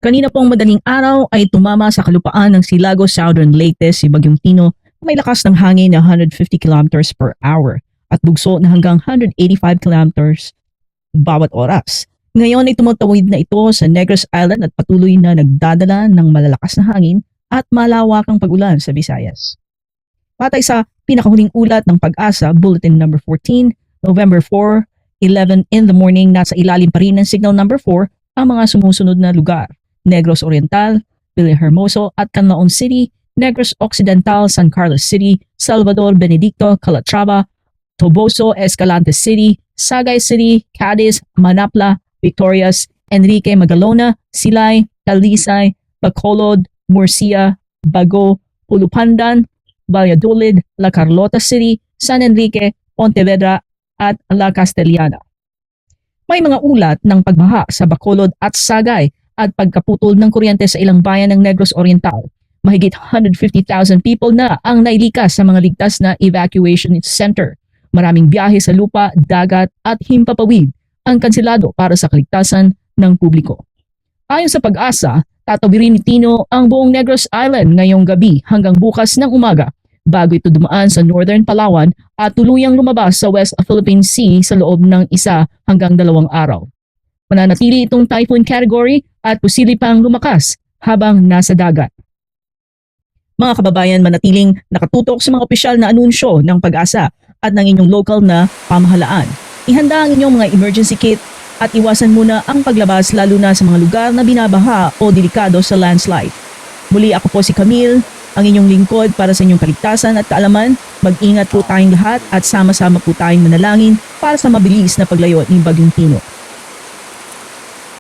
Kanina pong madaling araw ay tumama sa kalupaan ng Silagos, Southern Leyte si Bagyong Tino na may lakas ng hangin na 150 kilometers per hour at bugso na hanggang 185 kilometers bawat oras. Ngayon ay tumutawid na ito sa Negros Island at patuloy na nagdadala ng malalakas na hangin at malawakang pag-ulan sa Visayas. Patay sa pinakahuling ulat ng Pag-asa, Bulletin number 14, November 4, 11 in the morning, nasa ilalim pa rin ng signal number 4 ang mga sumusunod na lugar: Negros Oriental, Villahermoso at Canlaon City, Negros Occidental, San Carlos City, Salvador, Benedicto, Calatrava, Toboso, Escalante City, Sagay City, Cadiz, Manapla, Victorias, Enrique Magalona, Silay, Talisay, Bacolod, Murcia, Bago, Ulupandan, Valladolid, La Carlota City, San Enrique, Pontevedra at La Castellana. May mga ulat ng pagbaha sa Bacolod at Sagay at pagkaputol ng kuryente sa ilang bayan ng Negros Oriental. Mahigit 150,000 people na ang nailikas sa mga ligtas na evacuation center. Maraming biyahe sa lupa, dagat at himpapawid ang kanselado para sa kaligtasan ng publiko. Ayon sa Pag-asa, tatawirin ni Tino ang buong Negros Island ngayong gabi hanggang bukas ng umaga bago ito dumaan sa Northern Palawan at tuluyang lumabas sa West Philippine Sea sa loob ng 1 hanggang 2 araw. Mananatili itong typhoon category at posible pang lumakas habang nasa dagat. Mga kababayan, manatiling nakatutok sa mga opisyal na anunsyo ng Pag-asa at ng inyong local na pamahalaan. Ihanda ang inyong mga emergency kit at iwasan muna ang paglabas lalo na sa mga lugar na binabaha o delikado sa landslide. Muli, ako po si Camille, ang inyong lingkod para sa inyong kaligtasan at kaalaman. Mag-ingat po tayong lahat at sama-sama po tayong manalangin para sa mabilis na paglayo ni Bagyong Tino.